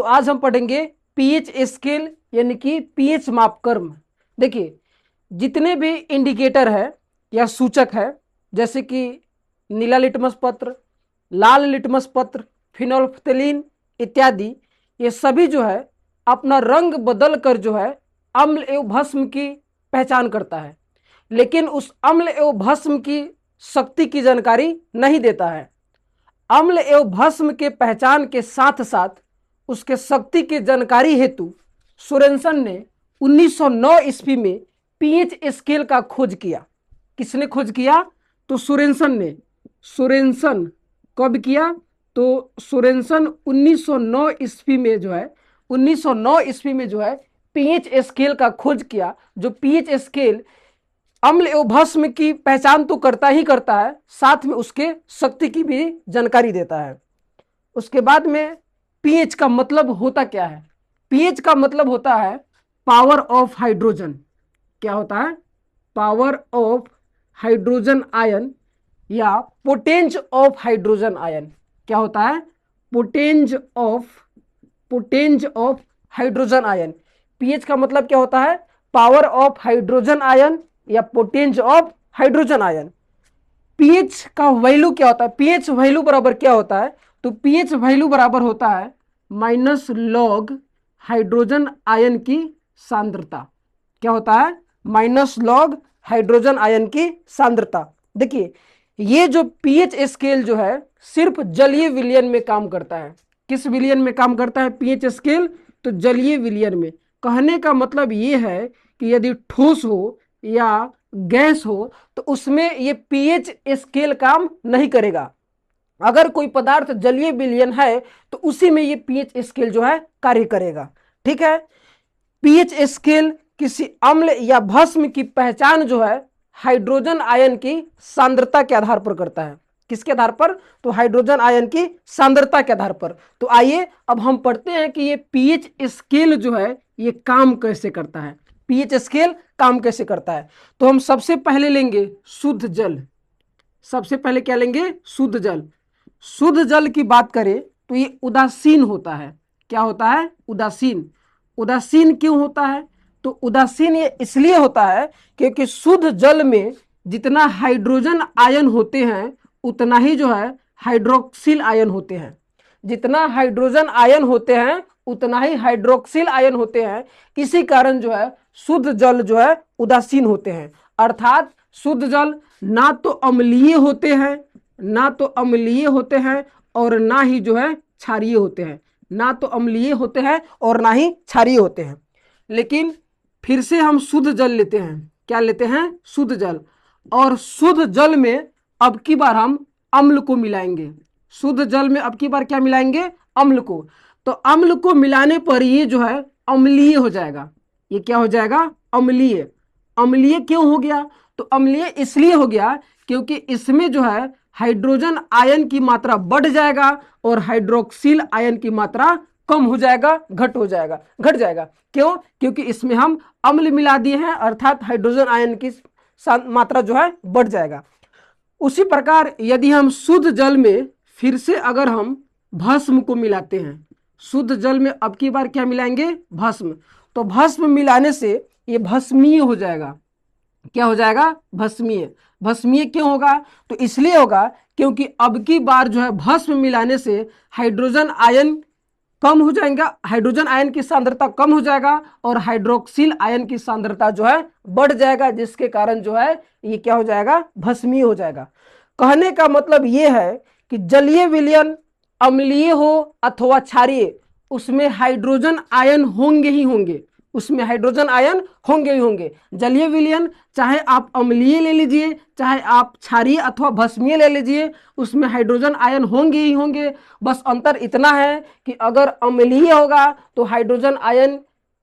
तो आज हम पढ़ेंगे पीएच स्केल यानी कि पीएच मापक्रम। देखिए, जितने भी इंडिकेटर है या सूचक है, जैसे कि नीला लिटमस पत्र, लाल लिटमस पत्र, फिनोल्फ्थेलिन इत्यादि, ये सभी जो है अपना रंग बदल कर जो है अम्ल एवं भस्म की पहचान करता है, लेकिन उस अम्ल एवं भस्म की शक्ति की जानकारी नहीं देता है। अम्ल एवं भस्म के पहचान के साथ साथ उसके शक्ति की जानकारी हेतु सोरेनसन ने 1909 ईस्वी में पीएच स्केल का खोज किया। किसने खोज किया? तो सोरेनसन ने। सोरेनसन कब किया? तो सोरेनसन 1909 ईस्वी में जो है 1909 ईस्वी में जो है पीएच स्केल का खोज किया। जो पीएच स्केल अम्ल एवं भस्म की पहचान तो करता ही करता है, साथ में उसके शक्ति की भी जानकारी देता है। उसके बाद में पीएच का मतलब होता क्या है? पीएच का मतलब होता है पावर ऑफ हाइड्रोजन। क्या होता है? पावर ऑफ हाइड्रोजन आयन या पोटेंज ऑफ हाइड्रोजन आयन। क्या होता है? पोटेंज ऑफ हाइड्रोजन आयन। पीएच का मतलब क्या होता है? पावर ऑफ हाइड्रोजन आयन या पोटेंज ऑफ हाइड्रोजन आयन। पीएच का वैल्यू क्या होता है? पीएच वैल्यू बराबर क्या होता है? तो पीएच वैल्यू बराबर होता है माइनस लॉग हाइड्रोजन आयन की सांद्रता। क्या होता है? माइनस लॉग हाइड्रोजन आयन की सांद्रता। देखिए, ये जो पीएच स्केल जो है सिर्फ जलीय विलयन में काम करता है। किस विलयन में काम करता है पीएच स्केल? तो जलीय विलयन में। कहने का मतलब ये है कि यदि ठोस हो या गैस हो तो उसमें ये पीएच स्केल काम नहीं करेगा। अगर कोई पदार्थ जलीय विलयन है तो उसी में ये पीएच स्केल जो है कार्य करेगा। ठीक है। पीएच स्केल किसी अम्ल या भस्म की पहचान जो है हाइड्रोजन आयन की सांद्रता के आधार पर करता है। किसके आधार पर? तो हाइड्रोजन आयन की सांद्रता के आधार पर। तो आइए अब हम पढ़ते हैं कि ये पीएच स्केल जो है ये काम कैसे करता है। पीएच स्केल काम कैसे करता है? तो हम सबसे पहले लेंगे शुद्ध जल। सबसे पहले क्या लेंगे? शुद्ध जल। शुद्ध जल की बात करें तो ये उदासीन होता है। क्या होता है? उदासीन। उदासीन क्यों होता है? तो उदासीन ये इसलिए होता है क्योंकि शुद्ध जल में जितना हाइड्रोजन आयन होते हैं उतना ही जो है हाइड्रोक्सिल आयन होते हैं। जितना हाइड्रोजन आयन होते हैं उतना ही हाइड्रोक्सिल आयन होते हैं। इसी कारण जो है शुद्ध जल जो है उदासीन होते हैं। अर्थात शुद्ध जल ना तो अम्लीय होते हैं, ना तो अम्लीय होते हैं और ना ही जो है क्षारीय होते हैं। ना तो अम्लीय होते हैं और ना ही क्षारीय होते हैं। लेकिन फिर से हम शुद्ध जल लेते हैं। क्या लेते हैं? शुद्ध जल। और शुद्ध जल में अब की बार हम अम्ल को मिलाएंगे। शुद्ध जल में अब की बार क्या मिलाएंगे? अम्ल को। तो अम्ल को मिलाने पर ये जो है अम्लीय हो जाएगा। ये क्या हो जाएगा? अम्लीय। अम्लीय क्यों हो गया? तो अम्लीय इसलिए हो गया क्योंकि इसमें जो है हाइड्रोजन आयन की मात्रा बढ़ जाएगा और हाइड्रोक्सिल आयन की मात्रा कम हो जाएगा, घट जाएगा। क्यों? क्योंकि इसमें हम अम्ल मिला दिए हैं, अर्थात हाइड्रोजन आयन की मात्रा जो है बढ़ जाएगा। उसी प्रकार यदि हम शुद्ध जल में फिर से अगर हम भस्म को मिलाते हैं, शुद्ध जल में अब की बार क्या मिलाएंगे? भस्म। तो भस्म मिलाने से ये भस्मीय हो जाएगा। क्या हो जाएगा? भस्मीय। भस्मीय क्यों होगा? तो इसलिए होगा क्योंकि अब की बार जो है भस्म मिलाने से हाइड्रोजन आयन कम हो जाएगा, हाइड्रोजन आयन की सांद्रता कम हो जाएगा और हाइड्रोक्सिल आयन की सांद्रता जो है बढ़ जाएगा, जिसके कारण जो है ये क्या हो जाएगा? भस्मीय हो जाएगा। कहने का मतलब ये है कि जलीय विलयन अम्लीय हो अथवा क्षारीय, उसमें हाइड्रोजन आयन होंगे ही होंगे। उसमें हाइड्रोजन आयन होंगे ही होंगे। जलीय विलयन चाहे आप अम्लीय ले लीजिए, चाहे आप क्षारीय अथवा भस्मीय ले लीजिए, उसमें हाइड्रोजन आयन होंगे ही होंगे। बस अंतर इतना है कि अगर अम्लीय होगा तो हाइड्रोजन आयन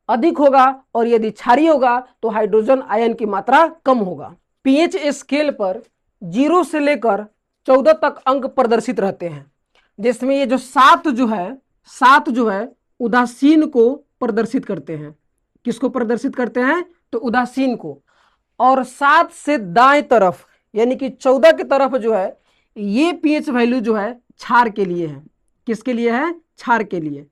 अधिक होगा और यदि क्षारीय होगा तो हाइड्रोजन आयन की मात्रा कम होगा। पीएच स्केल पर 0 से लेकर 14 तक अंक प्रदर्शित रहते हैं, जिसमें ये जो 7 जो है उदासीन को प्रदर्शित करते हैं। किसको प्रदर्शित करते हैं? तो उदासीन को। और 7 से दाएं तरफ यानी कि 14 की तरफ जो है ये पीएच वैल्यू जो है क्षार के लिए है। किसके लिए है? क्षार के लिए।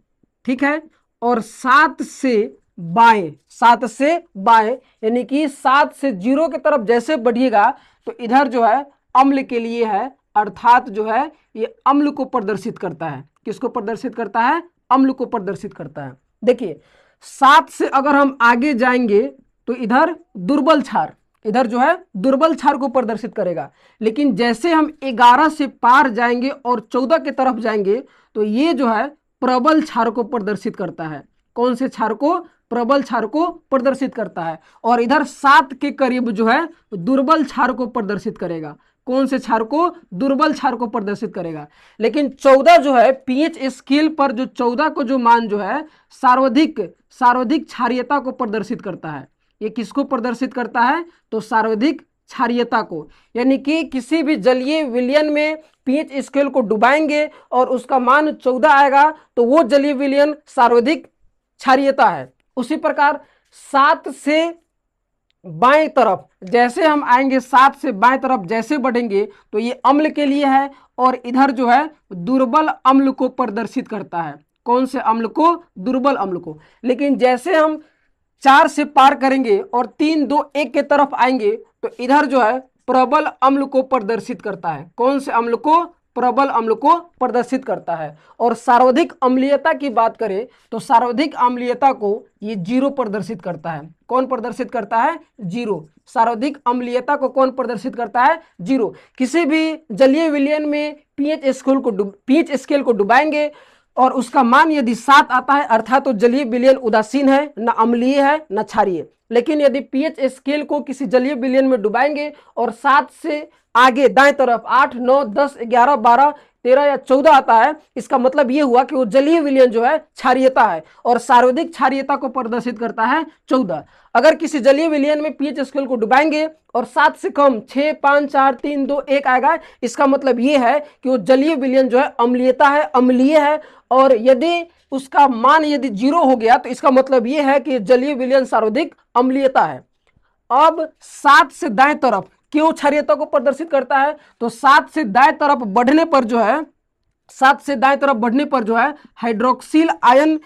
ठीक है। और 7 से बाएं, 7 से बाएं यानी कि 7 से 0 की तरफ जैसे बढ़िएगा तो इधर जो है अम्ल के लिए है, अर्थात जो है ये अम्ल को प्रदर्शित करता है। किसको प्रदर्शित करता है? अम्ल को प्रदर्शित करता है। देखिए 7 से अगर हम आगे जाएंगे तो इधर दुर्बल क्षार, इधर जो है दुर्बल क्षार को प्रदर्शित करेगा। लेकिन जैसे हम 11 से पार जाएंगे और 14 की तरफ जाएंगे तो ये जो है प्रबल क्षार को प्रदर्शित करता है। कौन से क्षार को? प्रबल क्षार को प्रदर्शित करता है। और इधर 7 के करीब जो है दुर्बल क्षार को प्रदर्शित करेगा। कौन से क्षार को? दुर्बल क्षार को प्रदर्शित करेगा। लेकिन 14 जो है पीएच स्केल पर जो 14 को जो मान जो है सर्वाधिक क्षारीयता को प्रदर्शित करता है। ये किसको प्रदर्शित करता है? तो सर्वाधिक क्षारीयता को। यानी कि किसी भी जलीय विलयन में पीएच स्केल को डुबाएंगे और उसका मान 14 आएगा तो वो जलीय विलयन सर्वाधिक क्षारीयता है। उसी प्रकार 7 से बाएं तरफ जैसे हम आएंगे, 7 से बाएं तरफ जैसे बढ़ेंगे तो ये अम्ल के लिए है और इधर जो है दुर्बल अम्ल को प्रदर्शित करता है। कौन से अम्ल को? दुर्बल अम्ल को। लेकिन जैसे हम 4 से पार करेंगे और 3, 2, 1 के तरफ आएंगे तो इधर जो है प्रबल अम्ल को प्रदर्शित करता है। कौन से अम्ल को? प्रबल अम्ल को प्रदर्शित करता है। और सर्वाधिक अम्लीयता की बात करें तो सर्वाधिक अम्लीयता को ये 0 प्रदर्शित करता है। कौन प्रदर्शित करता है? 0। सर्वाधिक अम्लीयता को कौन प्रदर्शित करता है? 0। किसी भी जलीय विलयन में पीएच स्केल को डुबाएंगे और उसका मान यदि 7 आता है अर्थात तो जलीय विलयन उदासीन है, न अम्लीय है न क्षारीय। लेकिन यदि पीएच स्केल को किसी जलीय विलयन में डुबाएंगे और 7 से आगे दाएं तरफ 8, 9, 10, 11, 12, 13 या 14 आता है, इसका मतलब ये हुआ कि वो जलीय विलयन जो है क्षारीयता है और सर्वाधिक क्षारीयता को प्रदर्शित करता है 14। अगर किसी जलीय विलयन में पीएच स्केल को डुबाएंगे और 7 से कम 6, 5, 4, 3, 2, 1 आएगा, इसका मतलब ये है कि वो जलीय विलयन जो है अम्लीयता है, अम्लीय है। और यदि उसका मान यदि 0 हो गया तो इसका मतलब ये है कि जलीय विलयन सर्वाधिक अम्लीयता है। अब 7 से दाएं तरफ क्यों क्षारीयता को प्रदर्शित करता है? तो 7 से दाएं तरफ बढ़ने पर जो है 7 से दाएं तरफ बढ़ने पर जो है हाइड्रोक्सिल आयन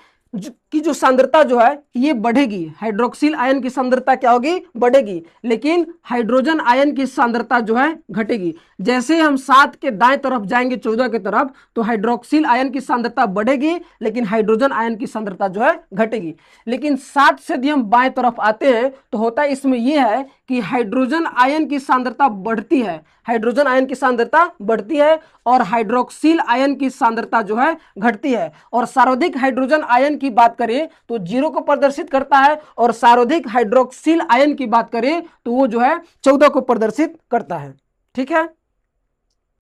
की जो सांद्रता जो है ये बढ़ेगी। हाइड्रोक्सिल आयन की सांद्रता क्या होगी? बढ़ेगी। लेकिन हाइड्रोजन आयन की सांद्रता जो है घटेगी। जैसे हम 7 के दाएं तरफ जाएंगे 14 की तरफ तो हाइड्रोक्सिल आयन की सांद्रता बढ़ेगी लेकिन हाइड्रोजन आयन की सांद्रता जो है घटेगी। लेकिन 7 से यदि हम बाएं तरफ आते हैं तो होता है इसमें यह है कि हाइड्रोजन आयन की सांद्रता बढ़ती है, हाइड्रोजन आयन की सांद्रता बढ़ती है और हाइड्रोक्सिल आयन की सांद्रता जो है घटती है। और सर्वाधिक हाइड्रोजन आयन की बात करें तो 0 को प्रदर्शित करता है और सर्वाधिक हाइड्रोक्सिल आयन की बात करें तो वो जो है 14 को प्रदर्शित करता है। ठीक है।